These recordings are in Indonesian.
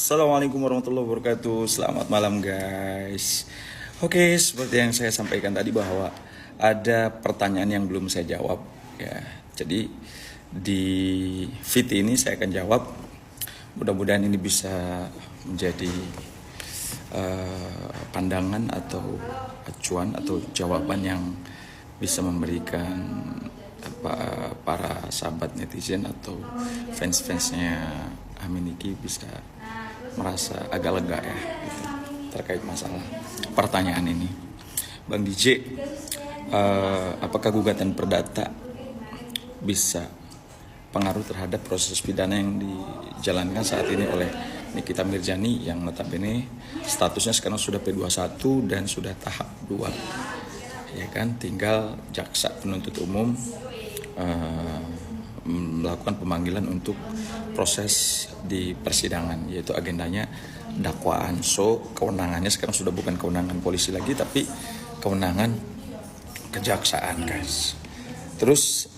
Assalamualaikum warahmatullahi wabarakatuh. Selamat malam guys. Oke, seperti yang saya sampaikan tadi bahwa ada pertanyaan yang belum saya jawab ya. Jadi di feed ini saya akan jawab. Mudah-mudahan ini bisa menjadi pandangan atau acuan atau jawaban yang bisa memberikan para sahabat netizen atau fans-fansnya Aminiki bisa merasa agak lega ya gitu, terkait masalah pertanyaan ini. Bang DJ, apakah gugatan perdata bisa pengaruh terhadap proses pidana yang dijalankan saat ini oleh Nikita Mirzani yang notabene statusnya sekarang sudah P21 dan sudah tahap 2 ya kan, tinggal jaksa penuntut umum melakukan pemanggilan untuk proses di persidangan, yaitu agendanya dakwaan. So kewenangannya sekarang sudah bukan kewenangan polisi lagi, tapi kewenangan kejaksaan guys. Terus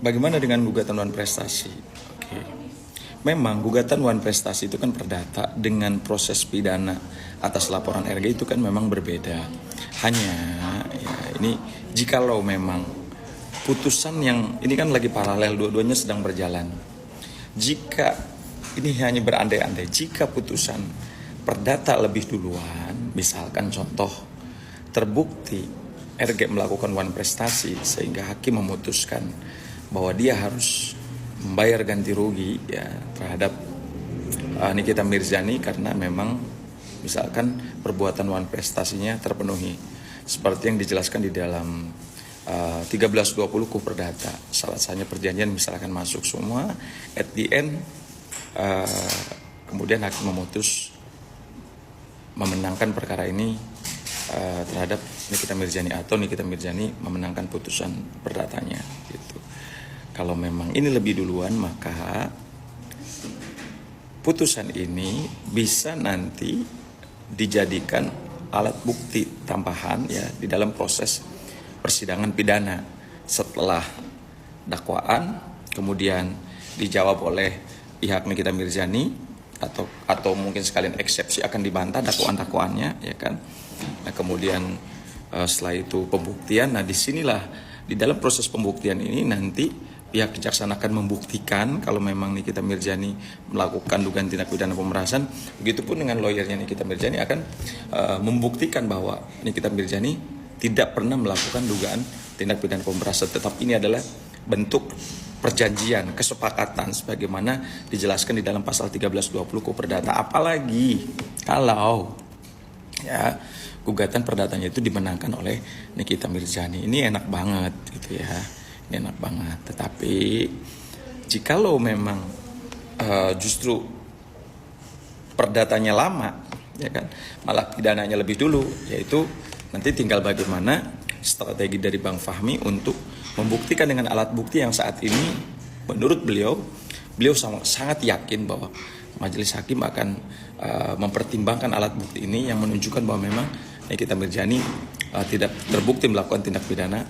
bagaimana dengan gugatan wan prestasi? Oke. Memang gugatan wan prestasi itu kan perdata, dengan proses pidana atas laporan RG itu kan memang berbeda. Hanya ya ini jikalau memang putusan yang ini kan lagi paralel, dua-duanya sedang berjalan. Jika ini hanya berandai-andai, jika putusan perdata lebih duluan, misalkan contoh terbukti RG melakukan wan prestasi sehingga hakim memutuskan bahwa dia harus membayar ganti rugi ya terhadap Nikita Mirzani karena memang misalkan perbuatan wan prestasinya terpenuhi seperti yang dijelaskan di dalam 1320 KUH Perdata. Salah satunya perjanjian misalkan masuk semua, at the end kemudian hakim memutus memenangkan perkara ini terhadap Nikita Mirzani atau Nikita Mirzani memenangkan putusan perdatanya gitu. Kalau memang ini lebih duluan, maka putusan ini bisa nanti dijadikan alat bukti tambahan ya di dalam proses persidangan pidana setelah dakwaan kemudian dijawab oleh pihak Nikita Mirzani atau mungkin sekalian eksepsi akan dibantah dakwaan-dakwaannya ya kan. Nah, kemudian setelah itu pembuktian. Nah, disinilah di dalam proses pembuktian ini nanti pihak kejaksaan akan membuktikan kalau memang Nikita Mirzani melakukan dugaan tindak pidana pemerasan. Begitupun dengan lawyernya Nikita Mirzani akan membuktikan bahwa Nikita Mirzani tidak pernah melakukan dugaan tindak pidana pemerasan, tetapi ini adalah bentuk perjanjian, kesepakatan sebagaimana dijelaskan di dalam pasal 1320 KUH Perdata. Apalagi kalau ya gugatan perdatanya itu dimenangkan oleh Nikita Mirzani. Ini enak banget gitu ya. Ini enak banget. Tetapi jikalau memang justru perdatanya lama ya kan, malah pidananya lebih dulu, yaitu nanti tinggal bagaimana strategi dari Bang Fahmi untuk membuktikan dengan alat bukti yang saat ini menurut beliau sangat yakin bahwa majelis hakim akan mempertimbangkan alat bukti ini yang menunjukkan bahwa memang Nikita Mirzani tidak terbukti melakukan tindak pidana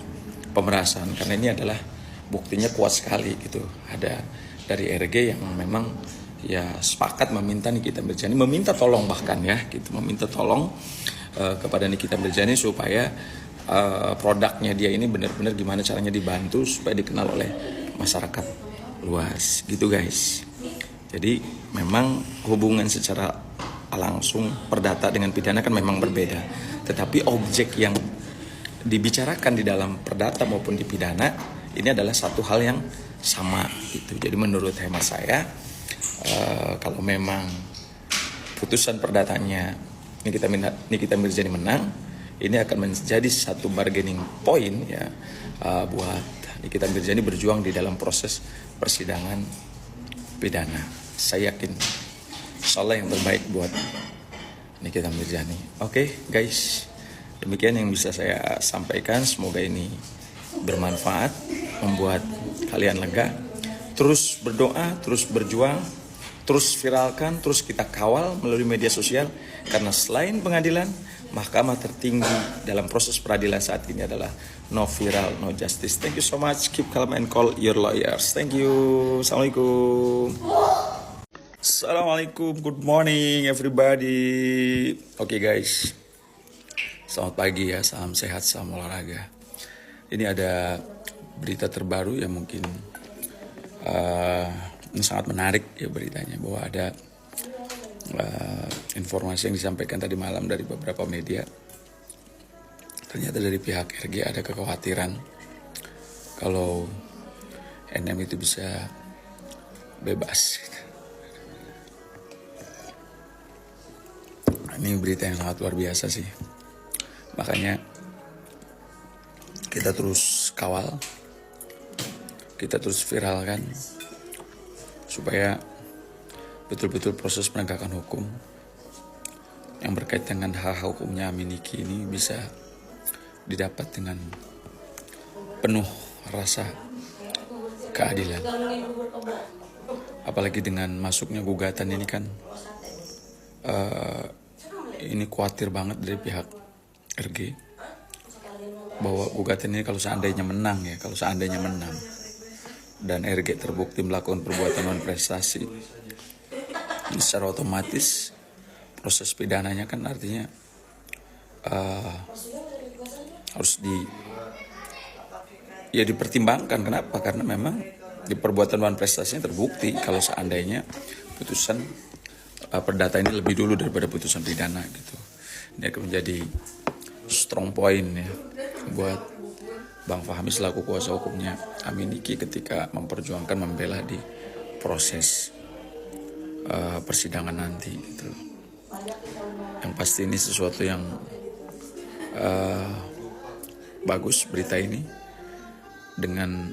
pemerasan, karena ini adalah buktinya kuat sekali gitu. Ada dari RG yang memang ya sepakat meminta Nikita Mirzani, meminta tolong bahkan ya gitu, meminta tolong kepada Nikita Mirzani supaya produknya dia ini benar-benar gimana caranya dibantu supaya dikenal oleh masyarakat luas gitu guys. Jadi memang hubungan secara langsung perdata dengan pidana kan memang berbeda, tetapi objek yang dibicarakan di dalam perdata maupun di pidana ini adalah satu hal yang sama gitu. Jadi menurut hemat saya kalau memang putusan perdatanya Nikita Mirzani menang, ini akan menjadi satu bargaining point ya buat Nikita Mirzani berjuang di dalam proses persidangan pidana. Saya yakin insyaallah yang terbaik buat Nikita Mirzani. Oke, guys, demikian yang bisa saya sampaikan. Semoga ini bermanfaat, membuat kalian lega. Terus berdoa, terus berjuang, terus viralkan, terus kita kawal melalui media sosial. Karena selain pengadilan, mahkamah tertinggi dalam proses peradilan saat ini adalah no viral, no justice. Thank you so much. Keep calm and call your lawyers. Thank you. Assalamualaikum. Assalamualaikum, good morning everybody. Oke guys, selamat pagi ya, salam sehat, salam olahraga. Ini ada berita terbaru yang mungkin ini sangat menarik ya beritanya, bahwa ada informasi yang disampaikan tadi malam dari beberapa media. Ternyata dari pihak RG ada kekhawatiran kalau NM itu bisa bebas. Ini berita yang sangat luar biasa sih. Makanya kita terus kawal, kita terus viralkan, supaya betul-betul proses penegakan hukum yang berkaitan dengan hak hukumnya Amin Niki ini bisa didapat dengan penuh rasa keadilan. Apalagi dengan masuknya gugatan ini kan, ini khawatir banget dari pihak RG bahwa gugatan ini kalau seandainya menang dan RG terbukti melakukan perbuatan non prestasi, secara otomatis proses pidananya kan artinya harus dipertimbangkan. Kenapa? Karena memang di perbuatan non prestasinya terbukti kalau seandainya putusan perdata ini lebih dulu daripada putusan pidana gitu. Ini akan menjadi strong point ya buat Bang Fahmi selaku kuasa hukumnya Amin Niki ketika memperjuangkan membela di proses persidangan nanti gitu. Yang pasti ini sesuatu yang bagus berita ini, dengan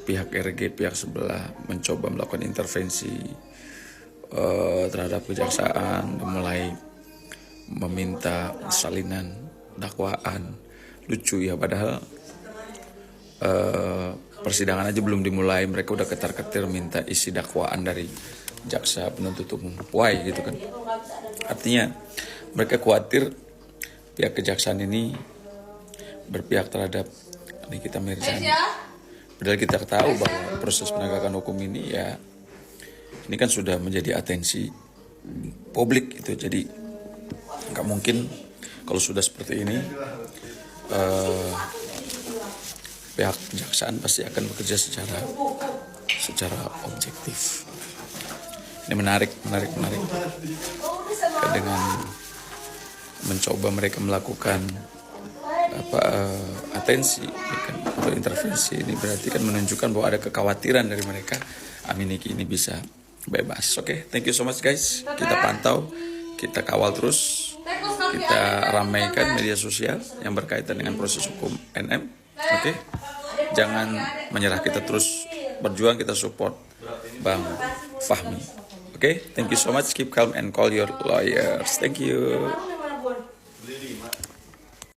pihak RG, pihak sebelah mencoba melakukan intervensi terhadap kejaksaan, mulai meminta salinan dakwaan. Lucu ya, padahal persidangan aja belum dimulai mereka udah ketar-ketir minta isi dakwaan dari jaksa penuntut umum. Why gitu kan? Artinya mereka khawatir pihak kejaksaan ini berpihak terhadap Nikita Mirzani. Padahal kita tahu bahwa proses penegakan hukum ini ya, ini kan sudah menjadi atensi publik gitu. Jadi nggak mungkin kalau sudah seperti ini pihak kejaksaan pasti akan bekerja secara objektif. Ini menarik. Dengan mencoba mereka melakukan atensi ya kan, atau intervensi, ini berarti kan menunjukkan bahwa ada kekhawatiran dari mereka Amin Niki ini bisa bebas. Oke, thank you so much guys. Kita pantau, kita kawal terus, kita ramaikan media sosial yang berkaitan dengan proses hukum NM. Oke, jangan menyerah, kita terus berjuang, kita support Bang Fahmi. Oke, thank you so much. Keep calm and call your lawyers. Thank you.